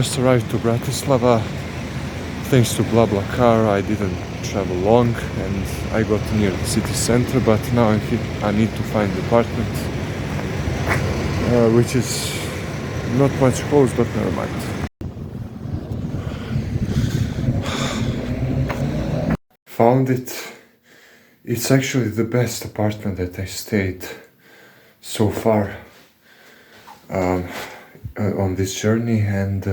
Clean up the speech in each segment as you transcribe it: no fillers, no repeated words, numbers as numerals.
Just arrived to Bratislava. Thanks to BlaBlaCar, I didn't travel long and I got near the city center, but now I need to find the apartment, which is not much close, but never mind. Found it. It's actually the best apartment that I stayed so far on this journey, and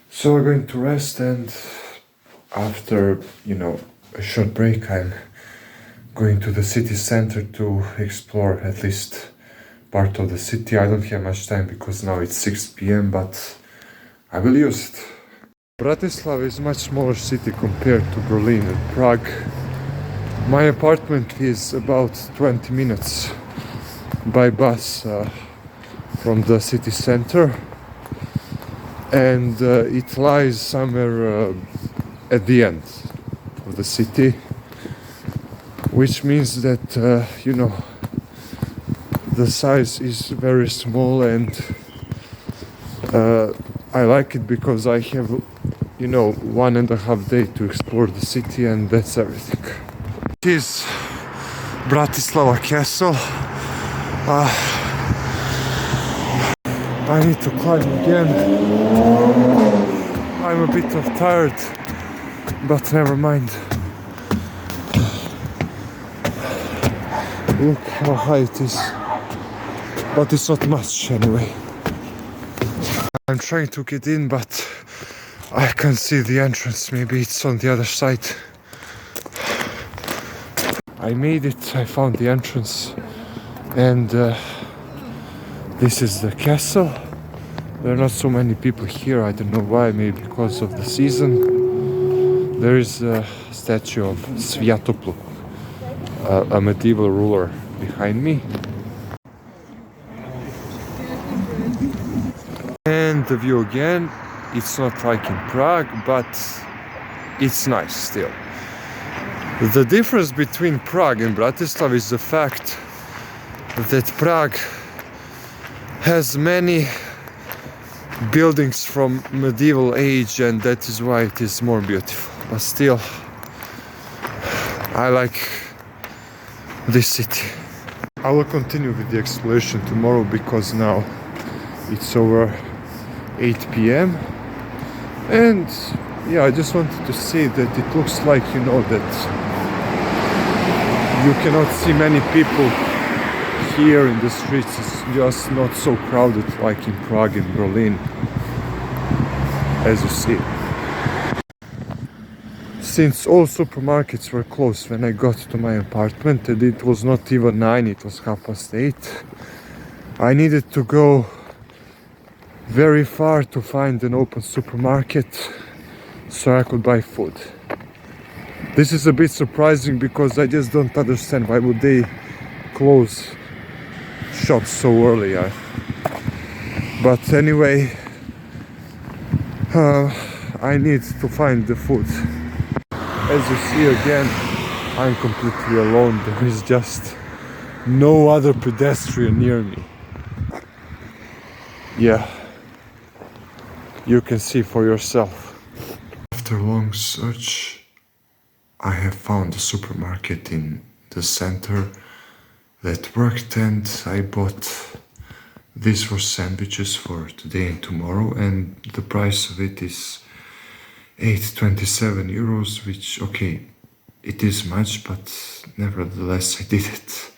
so we're going to rest, and after a short break I'm going to the city center to explore at least part of the city. I don't have much time because now it's 6 p.m. but I will use it. Bratislava is a much smaller city compared to Berlin and Prague. My apartment is about 20 minutes by bus from the city center, and it lies somewhere at the end of the city, which means that the size is very small, and I like it because I have 1.5 days to explore the city, and that's everything. It is Bratislava Castle. I need to climb again. I'm a bit tired, but never mind. Look how high it is, but it's not much anyway. I'm trying to get in, but I can't see the entrance. Maybe it's on the other side. I made it. I found the entrance, and this is the castle. There are not so many people here. I don't know why. Maybe because of the season. There is a statue of Sviatopluk, a medieval ruler, behind me. And the view again. It's not like in Prague, but it's nice still. The difference between Prague and Bratislava is the fact that Prague has many buildings from medieval age, and that is why it is more beautiful. But still, I like this city. I will continue with the exploration tomorrow because now it's over 8 p.m. and yeah, I just wanted to say that it looks like that you cannot see many people here in the streets. It's just not so crowded like in Prague and Berlin, as you see. Since all supermarkets were closed when I got to my apartment, and it was not even 9, it was 8:30, I needed to go very far to find an open supermarket so I could buy food. This is a bit surprising because I just don't understand why would they close shops so early. But anyway, I need to find the food. As you see again, I'm completely alone. There is just no other pedestrian near me. Yeah, you can see for yourself. After a long search, I have found a supermarket in the center that worked, and I bought these for sandwiches for today and tomorrow, and the price of it is 8.27 euros, which, okay, it is much, but nevertheless I did it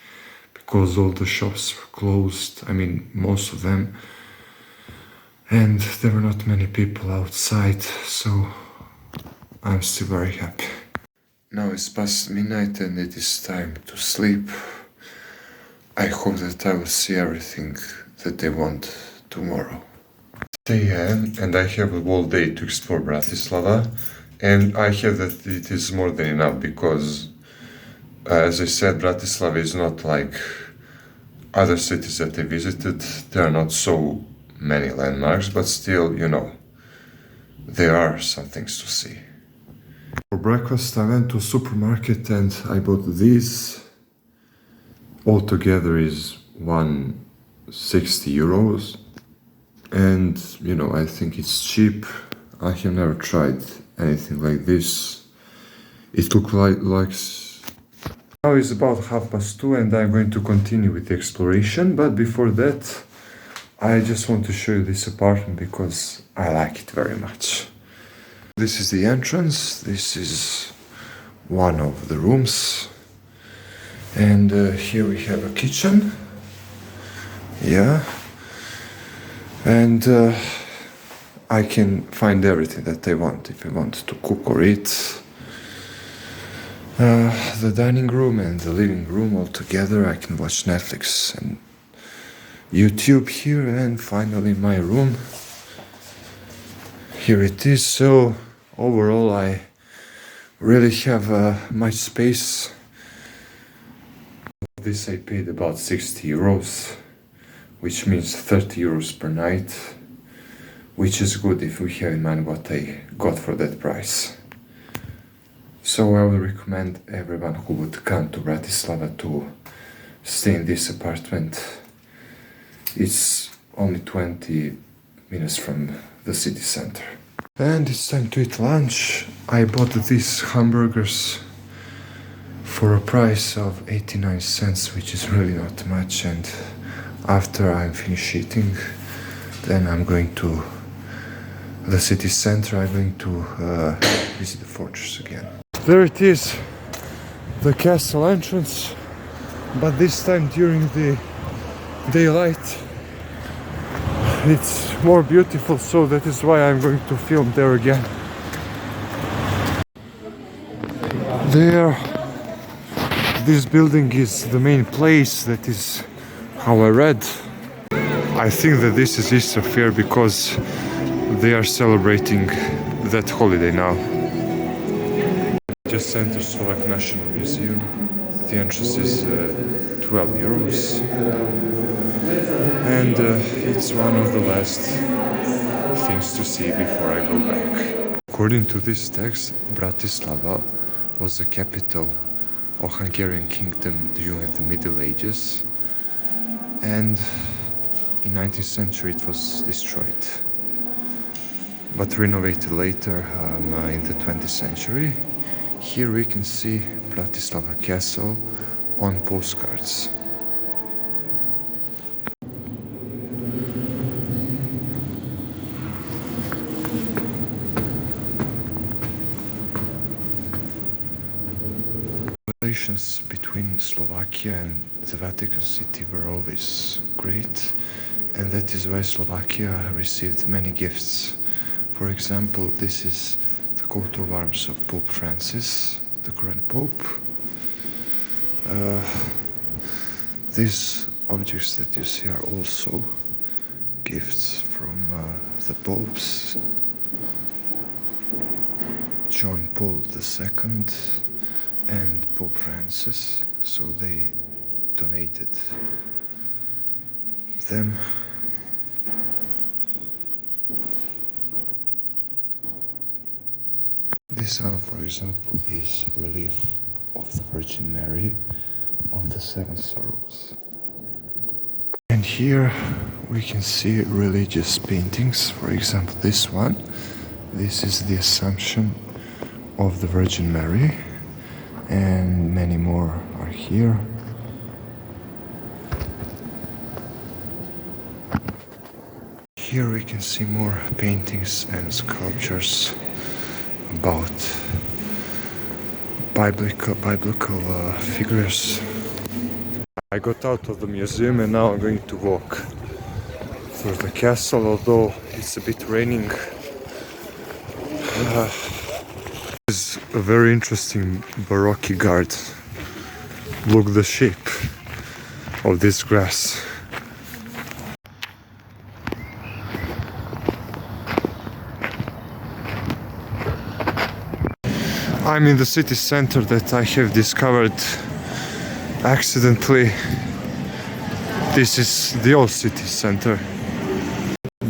because all the shops were closed. I mean, most of them, and there were not many people outside, so I'm still very happy. Now it's past midnight and it is time to sleep. I hope that I will see everything that I want tomorrow. And I have a whole day to explore Bratislava, and I have that it is more than enough because, as I said, Bratislava is not like other cities that I visited. There are not so many landmarks, but still, there are some things to see. For breakfast I went to a supermarket and I bought these. Altogether is 160 euros. And you know, I think it's cheap. I have never tried anything like this. It looks like now it's about 2:30 and I'm going to continue with the exploration, but before that I just want to show you this apartment because I like it very much. This is the entrance, this is one of the rooms, and here we have a kitchen, yeah, and I can find everything that I want if I want to cook or eat. The dining room and the living room all together. I can watch Netflix and YouTube here, and finally my room. Here it is. So overall I really have much space. This I paid about 60 euros, which means 30 euros per night, which is good if we have in mind what I got for that price. So I would recommend everyone who would come to Bratislava to stay in this apartment. It's only 20 minutes from the city center. And it's time to eat lunch. I bought these hamburgers for a price of 89 cents, which is really not much. And after I'm finished eating, then I'm going to the city center. I'm going to visit the fortress again. There it is, the castle entrance, but this time during the daylight it's more beautiful, so that is why I'm going to film there again. There, this building is the main place, that is how I read. I think that this is Easter fair because they are celebrating that holiday now. Just entered Slovak National Museum. The entrance is 12 euros. And it's one of the last things to see before I go back. According to this text, Bratislava was the capital of Hungarian kingdom during the Middle Ages. And in 19th century it was destroyed, but renovated later in the 20th century. Here we can see Bratislava Castle on postcards. Relations between Slovakia and the Vatican City were always great, and that is why Slovakia received many gifts. For example, this is the coat of arms of Pope Francis, the current Pope. These objects that you see are also gifts from the popes, John Paul II and Pope Francis, so they donated them. This one, for example, is relief of the Virgin Mary of the Seven Sorrows. And here we can see religious paintings. For example, this one. This is the Assumption of the Virgin Mary, and many more are here. Here we can see more paintings and sculptures about biblical figures. I got out of the museum and now I'm going to walk through the castle, although it's a bit raining. It's a very interesting Baroque garden. Look the shape of this grass. I'm in the city center that I have discovered accidentally. This is the old city center.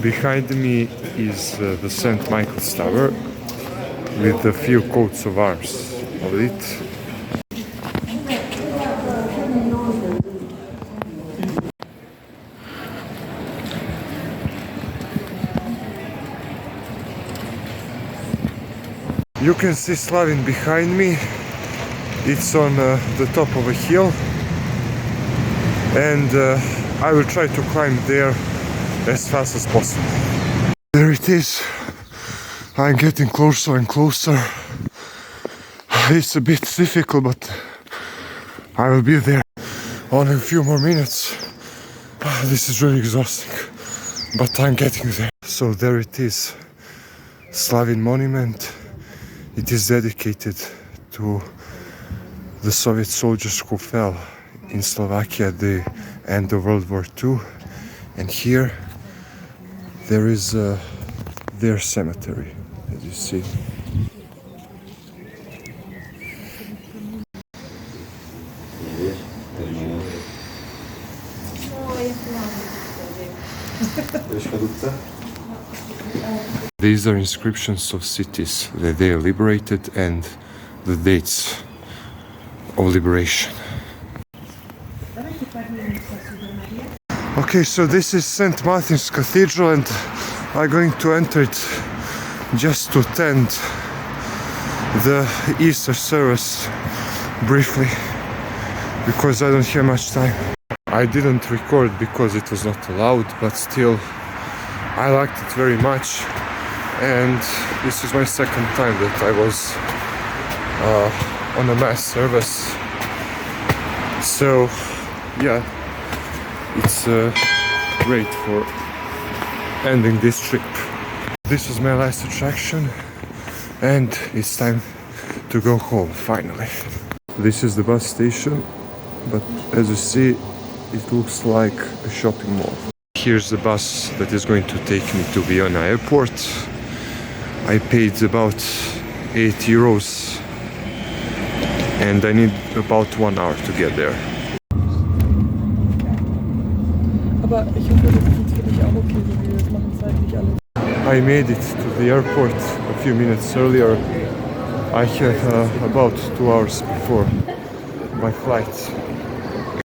Behind me is the St. Michael's Tower with a few coats of arms of it. You can see Slavin behind me. It's on the top of a hill, and I will try to climb there as fast as possible. There it is. I'm getting closer and closer. It's a bit difficult, but I will be there. Only a few more minutes. This is really exhausting, but I'm getting there. So there it is, Slavin Monument. It is dedicated to the Soviet soldiers who fell in Slovakia at the end of World War II. And here there is their cemetery, as you see. These are inscriptions of cities that they liberated and the dates of liberation. Okay, so this is St. Martin's Cathedral, and I'm going to enter it just to attend the Easter service briefly, because I don't have much time. I didn't record because it was not allowed, but still I liked it very much, and this is my second time that I was on a mass service. So yeah, it's great for ending this trip. This was my last attraction, and it's time to go home finally. This is the bus station, but as you see, it looks like a shopping mall. Here's the bus that is going to take me to Vienna airport. I paid about 8 euros and I need about 1 hour to get there. Aber ich hoffe, das ist jetzt für dich auch okay, so wie wir das machen, zeitlich alles. I made it to the airport a few minutes earlier. I have about 2 hours before my flight.